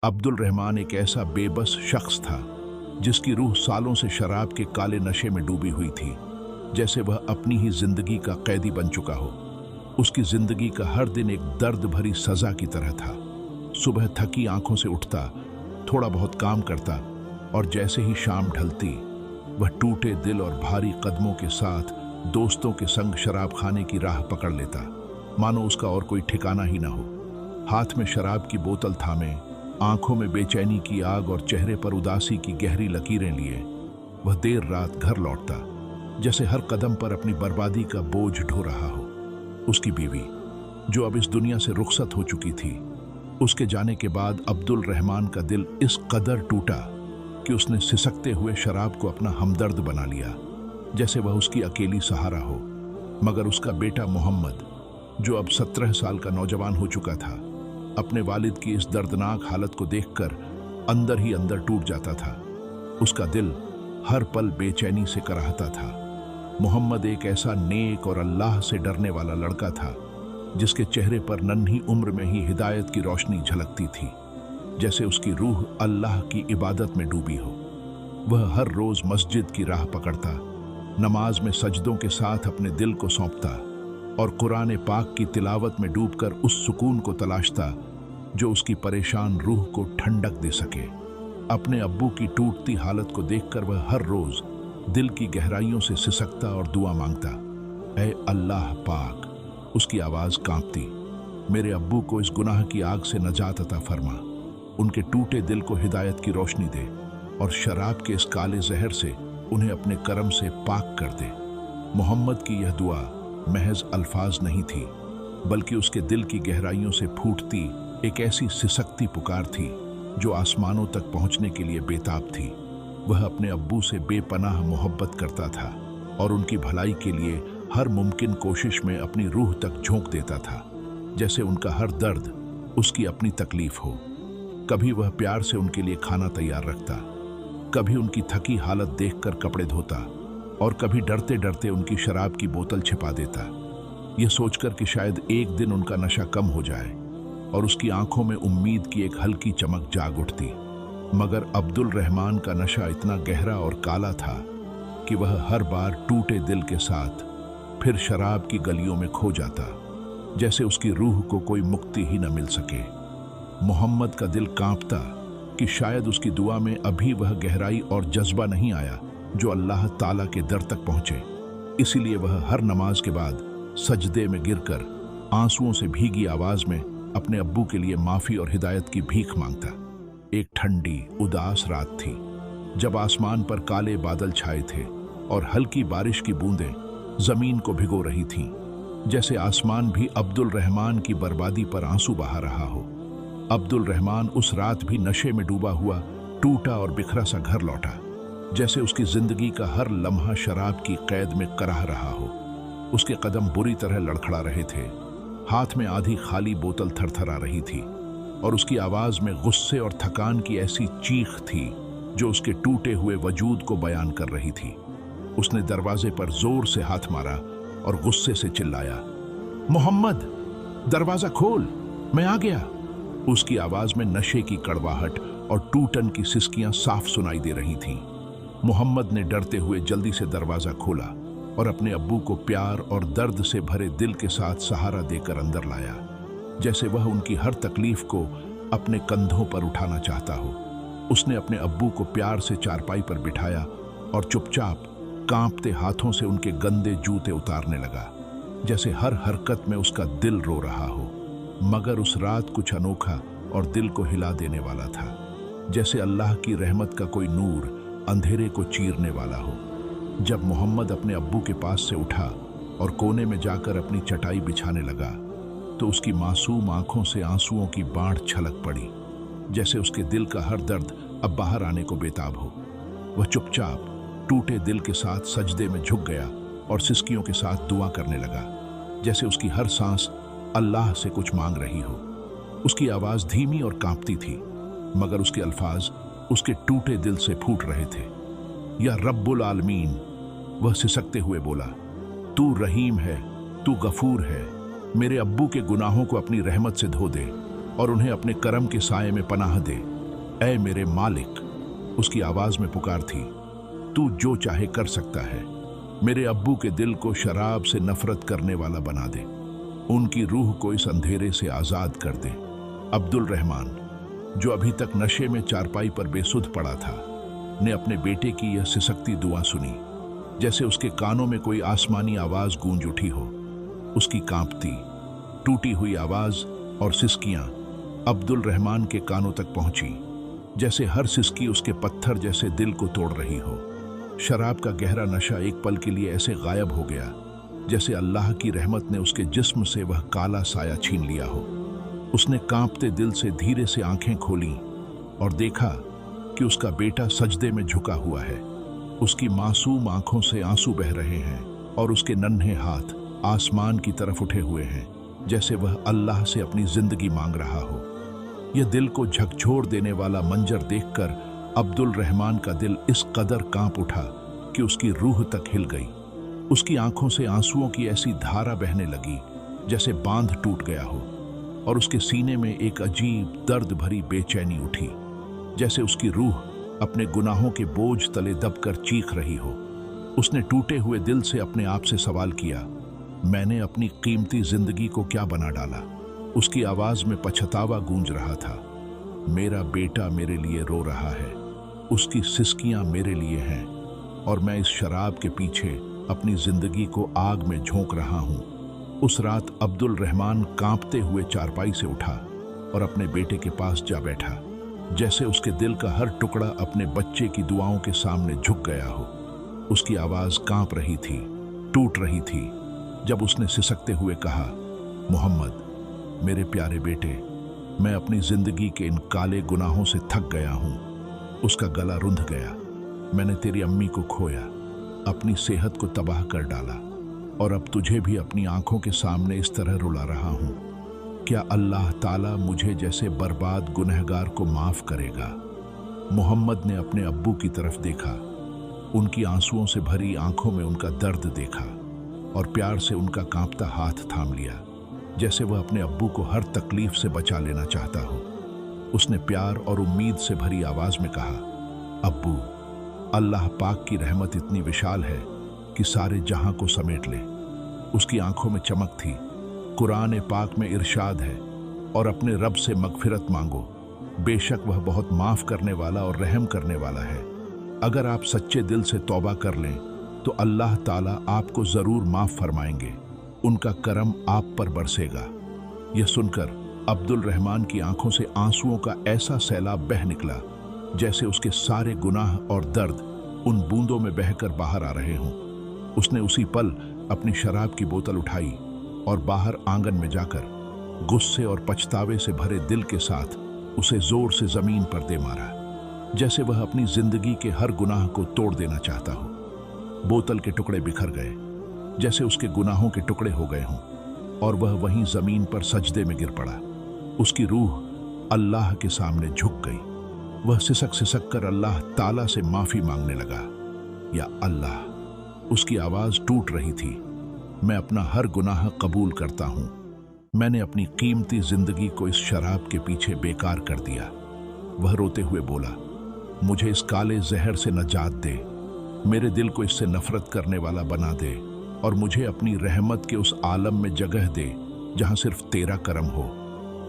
अब्दुल रहमान एक ऐसा बेबस शख्स था जिसकी रूह सालों से शराब के काले नशे में डूबी हुई थी, जैसे वह अपनी ही जिंदगी का कैदी बन चुका हो। उसकी जिंदगी का हर दिन एक दर्द भरी सजा की तरह था। सुबह थकी आंखों से उठता, थोड़ा बहुत काम करता और जैसे ही शाम ढलती वह टूटे दिल और भारी कदमों के साथ दोस्तों के संग शराब खाने की राह पकड़ लेता, मानो उसका और कोई ठिकाना ही ना हो। हाथ में शराब की बोतल थामे, आंखों में बेचैनी की आग और चेहरे पर उदासी की गहरी लकीरें लिए वह देर रात घर लौटता, जैसे हर कदम पर अपनी बर्बादी का बोझ ढो रहा हो। उसकी बीवी, जो अब इस दुनिया से रुखसत हो चुकी थी, उसके जाने के बाद अब्दुल रहमान का दिल इस कदर टूटा कि उसने सिसकते हुए शराब को अपना हमदर्द बना लिया, जैसे वह उसकी अकेली सहारा हो। मगर उसका बेटा मोहम्मद, जो अब 17 साल का नौजवान हो चुका था, अपने वालिद की इस दर्दनाक हालत को देखकर अंदर ही अंदर टूट जाता था। उसका दिल हर पल बेचैनी से कराहता था। मोहम्मद एक ऐसा नेक और अल्लाह से डरने वाला लड़का था जिसके चेहरे पर नन्ही उम्र में ही हिदायत की रोशनी झलकती थी, जैसे उसकी रूह अल्लाह की इबादत में डूबी हो। वह हर रोज मस्जिद की राह पकड़ता, नमाज में सजदों के साथ अपने दिल को सौंपता और कुरान पाक की तिलावत में डूबकर उस सुकून को तलाशता जो उसकी परेशान रूह को ठंडक दे सके। अपने अब्बू की टूटती हालत को देखकर वह हर रोज दिल की गहराइयों से सिसकता और दुआ मांगता, ऐ अल्लाह पाक। उसकी आवाज कांपती, मेरे अब्बू को इस गुनाह की आग से नजात अता फरमा, उनके टूटे दिल को हिदायत की रोशनी दे और शराब के इस काले जहर से उन्हें अपने करम से पाक कर दे। मोहम्मद की यह दुआ महज अल्फाज नहीं थी, बल्कि उसके दिल की गहराइयों से फूटती एक ऐसी सिसकती पुकार थी जो आसमानों तक पहुंचने के लिए बेताब थी। वह अपने अब्बू से बेपनाह मोहब्बत करता था और उनकी भलाई के लिए हर मुमकिन कोशिश में अपनी रूह तक झोंक देता था, जैसे उनका हर दर्द उसकी अपनी तकलीफ हो। कभी वह प्यार से उनके लिए खाना तैयार रखता, कभी उनकी थकी हालत देखकर कपड़े धोता और कभी डरते डरते उनकी शराब की बोतल छिपा देता, यह सोचकर कि शायद एक दिन उनका नशा कम हो जाए और उसकी आंखों में उम्मीद की एक हल्की चमक जाग उठती। मगर अब्दुल रहमान का नशा इतना गहरा और काला था कि वह हर बार टूटे दिल के साथ फिर शराब की गलियों में खो जाता, जैसे उसकी रूह को कोई मुक्ति ही न मिल सके। मोहम्मद का दिल कांपता कि शायद उसकी दुआ में अभी वह गहराई और जज्बा नहीं आया जो अल्लाह ताला के दर तक पहुंचे। इसीलिए वह हर नमाज के बाद सजदे में गिरकर आंसुओं से भीगी आवाज में अपने अब्बू के लिए माफी और हिदायत की भीख मांगता। एक ठंडी उदास रात थी जब आसमान पर काले बादल छाए थे और हल्की बारिश की बूंदें जमीन को भिगो रही थीं, जैसे आसमान भी अब्दुल रहमान की बर्बादी पर आंसू बहा रहा हो। अब्दुल रहमान उस रात भी नशे में डूबा हुआ टूटा और बिखरा सा घर लौटा, जैसे उसकी जिंदगी का हर लम्हा शराब की कैद में कराह रहा हो। उसके कदम बुरी तरह लड़खड़ा रहे थे, हाथ में आधी खाली बोतल थरथरा रही थी और उसकी आवाज में गुस्से और थकान की ऐसी चीख थी जो उसके टूटे हुए वजूद को बयान कर रही थी। उसने दरवाजे पर जोर से हाथ मारा और गुस्से से चिल्लाया, मोहम्मद, दरवाजा खोल, मैं आ गया। उसकी आवाज में नशे की कड़वाहट और टूटन की सिसकियां साफ सुनाई दे रही थीं। मोहम्मद ने डरते हुए जल्दी से दरवाजा खोला और अपने अब्बू को प्यार और दर्द से भरे दिल के साथ सहारा देकर अंदर लाया, जैसे वह उनकी हर तकलीफ को अपने कंधों पर उठाना चाहता हो। उसने अपने अब्बू को प्यार से चारपाई पर बिठाया और चुपचाप कांपते हाथों से उनके गंदे जूते उतारने लगा, जैसे हर हरकत में उसका दिल रो रहा हो। मगर उस रात कुछ अनोखा और दिल को हिला देने वाला था, जैसे अल्लाह की रहमत का कोई नूर अंधेरे को चीरने वाला हो। जब मोहम्मद अपने अब्बू के पास से उठा और कोने में जाकर अपनी चटाई बिछाने लगा, तो उसकी मासूम आंखों से आंसुओं की बाढ़ छलक पड़ी, जैसे उसके दिल का हर दर्द अब बाहर आने को बेताब हो। वह चुपचाप टूटे दिल के साथ सजदे में झुक गया और सिसकियों के साथ दुआ करने लगा, जैसे उसकी हर सांस अल्लाह से कुछ मांग रही हो। उसकी आवाज धीमी और कांपती थी, मगर उसके अल्फाज उसके टूटे दिल से फूट रहे थे। या रब्बुल आलमीन, वह सिसकते हुए बोला, तू रहीम है, तू गफूर है, मेरे अब्बू के गुनाहों को अपनी रहमत से धो दे और उन्हें अपने करम के साये में पनाह दे। ऐ मेरे मालिक, उसकी आवाज में पुकार थी, तू जो चाहे कर सकता है। मेरे अब्बू के दिल को शराब से नफरत करने वाला बना दे, उनकी रूह को इस अंधेरे से आजाद कर दे। अब्दुल रहमान, जो अभी तक नशे में चारपाई पर बेसुध पड़ा था, ने अपने बेटे की यह सिसकती दुआ सुनी, जैसे उसके कानों में कोई आसमानी आवाज गूंज उठी हो। उसकी कांपती, टूटी हुई आवाज और सिसकियां अब्दुल रहमान के कानों तक पहुंची, जैसे हर सिसकी उसके पत्थर जैसे दिल को तोड़ रही हो। शराब का गहरा नशा एक पल के लिए ऐसे गायब हो गया, जैसे अल्लाह की रहमत ने उसके जिस्म से वह काला साया छीन लिया हो। उसने कांपते दिल से धीरे से आंखें खोलीं और देखा कि उसका बेटा सजदे में झुका हुआ है। उसकी मासूम आंखों से आंसू बह रहे हैं और उसके नन्हे हाथ आसमान की तरफ उठे हुए हैं, जैसे वह अल्लाह से अपनी जिंदगी मांग रहा हो। यह दिल को झकझोर देने वाला मंजर देखकर अब्दुल रहमान का दिल इस कदर कांप उठा कि उसकी रूह तक हिल गई। उसकी आंखों से आंसुओं की ऐसी धारा बहने लगी जैसे बांध टूट गया हो, और उसके सीने में एक अजीब दर्द भरी बेचैनी उठी, जैसे उसकी रूह अपने गुनाहों के बोझ तले दबकर चीख रही हो। उसने टूटे हुए दिल से अपने आप से सवाल किया, मैंने अपनी कीमती जिंदगी को क्या बना डाला? उसकी आवाज में पछतावा गूंज रहा था। मेरा बेटा मेरे लिए रो रहा है, उसकी सिसकियां मेरे लिए हैं, और मैं इस शराब के पीछे अपनी जिंदगी को आग में झोंक रहा हूं। उस रात अब्दुल रहमान कांपते हुए चारपाई से उठा और अपने बेटे के पास जा बैठा, जैसे उसके दिल का हर टुकड़ा अपने बच्चे की दुआओं के सामने झुक गया हो। उसकी आवाज कांप रही थी, टूट रही थी, जब उसने सिसकते हुए कहा, मोहम्मद, मेरे प्यारे बेटे, मैं अपनी जिंदगी के इन काले गुनाहों से थक गया हूं। उसका गला रुंध गया। मैंने तेरी अम्मी को खोया, अपनी सेहत को तबाह कर डाला, और अब तुझे भी अपनी आंखों के सामने इस तरह रुला रहा हूं। क्या अल्लाह ताला मुझे जैसे बर्बाद गुनहगार को माफ करेगा? मोहम्मद ने अपने अब्बू की तरफ देखा, उनकी आंसुओं से भरी आंखों में उनका दर्द देखा और प्यार से उनका कांपता हाथ थाम लिया, जैसे वह अपने अब्बू को हर तकलीफ से बचा लेना चाहता हो। उसने प्यार और उम्मीद से भरी आवाज में कहा, अब्बू, अल्लाह पाक की रहमत इतनी विशाल है कि सारे जहां को समेट ले। उसकी आंखों में चमक थी। कुरान पाक में इरशाद है, और अपने रब से मगफिरत मांगो, बेशक वह बहुत माफ करने वाला और रहम करने वाला है। अगर आप सच्चे दिल से तौबा कर लें तो अल्लाह ताला आपको जरूर माफ फरमाएंगे, उनका करम आप पर बरसेगा। यह सुनकर अब्दुल रहमान की आंखों से आंसुओं का ऐसा सैलाब बह निकला, जैसे उसके सारे गुनाह और दर्द उन बूंदों में बहकर बाहर आ रहे हों। उसने उसी पल अपनी शराब की बोतल उठाई और बाहर आंगन में जाकर गुस्से और पछतावे से भरे दिल के साथ उसे जोर से जमीन पर दे मारा, जैसे वह अपनी जिंदगी के हर गुनाह को तोड़ देना चाहता हो। बोतल के टुकड़े बिखर गए, जैसे उसके गुनाहों के टुकड़े हो गए हों, और वह वहीं जमीन पर सजदे में गिर पड़ा। उसकी रूह अल्लाह के सामने झुक गई। वह सिसक सिसक कर अल्लाह ताला से माफी मांगने लगा। या अल्लाह, उसकी आवाज टूट रही थी, मैं अपना हर गुनाह कबूल करता हूं। मैंने अपनी कीमती जिंदगी को इस शराब के पीछे बेकार कर दिया। वह रोते हुए बोला, मुझे इस काले जहर से नजात दे, मेरे दिल को इससे नफरत करने वाला बना दे, और मुझे अपनी रहमत के उस आलम में जगह दे जहां सिर्फ तेरा करम हो।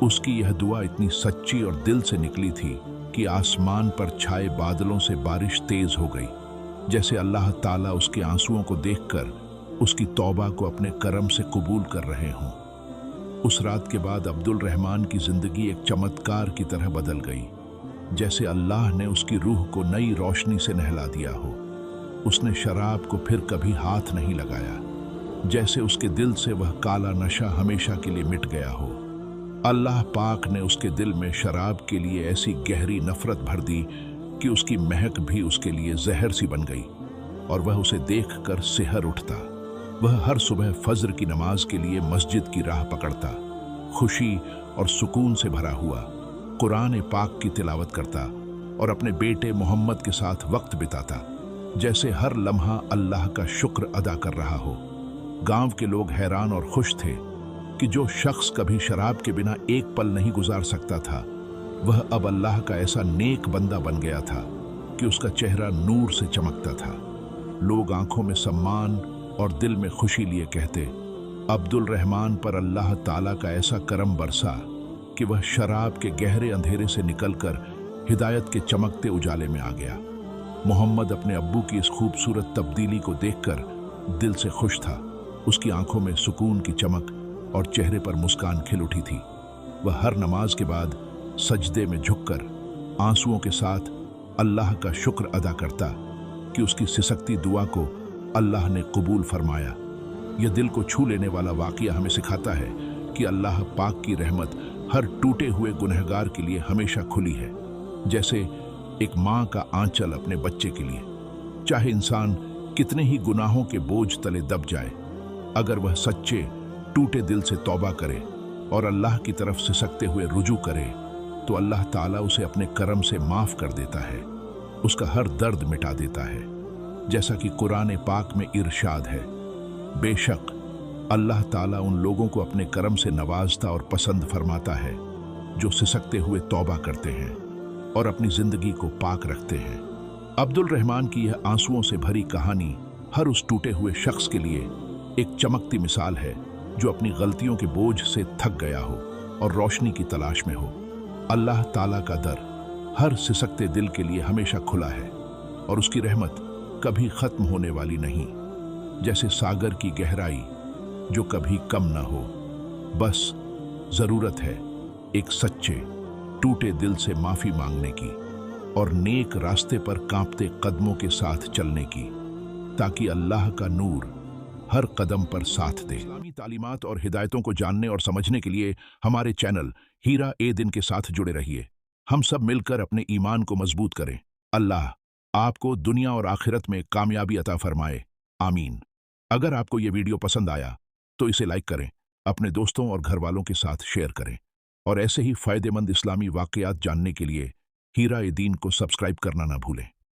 उसकी यह दुआ इतनी सच्ची और दिल से निकली थी कि आसमान पर छाए बादलों से बारिश तेज हो गई, जैसे अल्लाह ताला उसके आंसुओं को देखकर उसकी तौबा को अपने करम से कबूल कर रहे हों। उस रात के बाद अब्दुल रहमान की जिंदगी एक चमत्कार की तरह बदल गई, जैसे अल्लाह ने उसकी रूह को नई रोशनी से नहला दिया हो। उसने शराब को फिर कभी हाथ नहीं लगाया, जैसे उसके दिल से वह काला नशा हमेशा के लिए मिट गया हो। अल्लाह पाक ने उसके दिल में शराब के लिए ऐसी गहरी नफरत भर दी कि उसकी महक भी उसके लिए जहर सी बन गई, और वह उसे देखकर सिहर उठता। वह हर सुबह फज्र की नमाज के लिए मस्जिद की राह पकड़ता, खुशी और सुकून से भरा हुआ कुरान पाक की तिलावत करता और अपने बेटे मोहम्मद के साथ वक्त बिताता, जैसे हर लम्हा अल्लाह का शुक्र अदा कर रहा हो। गांव के लोग हैरान और खुश थे कि जो शख्स कभी शराब के बिना एक पल नहीं गुजार सकता था, वह अब अल्लाह का ऐसा नेक बंदा बन गया था कि उसका चेहरा नूर से चमकता था। लोग आंखों में सम्मान और दिल में खुशी लिए कहते, अब्दुल रहमान पर अल्लाह ताला का ऐसा करम बरसा कि वह शराब के गहरे अंधेरे से निकलकर हिदायत के चमकते उजाले में आ गया। मोहम्मद अपने अब्बू की इस खूबसूरत तब्दीली को देखकर दिल से खुश था। उसकी आंखों में सुकून की चमक और चेहरे पर मुस्कान खिल उठी थी। वह हर नमाज के बाद सजदे में झुककर आंसुओं के साथ अल्लाह का शुक्र अदा करता कि उसकी सिसकती दुआ को अल्लाह ने कबूल फरमाया। यह दिल को छू लेने वाला वाक़या हमें सिखाता है कि अल्लाह पाक की रहमत हर टूटे हुए गुनहगार के लिए हमेशा खुली है, जैसे एक माँ का आंचल अपने बच्चे के लिए। चाहे इंसान कितने ही गुनाहों के बोझ तले दब जाए, अगर वह सच्चे टूटे दिल से तौबा करे और अल्लाह की तरफ सिसकते हुए रुजू करे तो अल्लाह ताला उसे अपने करम से माफ़ कर देता है, उसका हर दर्द मिटा देता है। जैसा कि कुरान पाक में इरशाद है, बेशक अल्लाह ताला उन लोगों को अपने करम से नवाजता और पसंद फरमाता है जो सिसकते हुए तौबा करते हैं और अपनी जिंदगी को पाक रखते हैं। अब्दुल रहमान की यह आंसुओं से भरी कहानी हर उस टूटे हुए शख्स के लिए एक चमकती मिसाल है जो अपनी गलतियों के बोझ से थक गया हो और रोशनी की तलाश में हो। अल्लाह ताला का दर हर सिसकते दिल के लिए हमेशा खुला है और उसकी रहमत कभी खत्म होने वाली नहीं। जैसे सागर की गहराई जो कभी कम न हो, बस जरूरत है एक सच्चे टूटे दिल से माफी मांगने की और नेक रास्ते पर कांपते कदमों के साथ चलने की, ताकि अल्लाह का नूर हर कदम पर साथ दे। इस्लामी तालीमात और हिदायतों को जानने और समझने के लिए हमारे चैनल हीरा ए दिन के साथ जुड़े रहिए। हम सब मिलकर अपने ईमान को मजबूत करें। अल्लाह आपको दुनिया और आखिरत में कामयाबी अता फरमाए, आमीन। अगर आपको ये वीडियो पसंद आया तो इसे लाइक करें, अपने दोस्तों और घर वालों के साथ शेयर करें और ऐसे ही फायदेमंद इस्लामी वाकयात जानने के लिए हीरा ए दीन को सब्सक्राइब करना ना भूलें।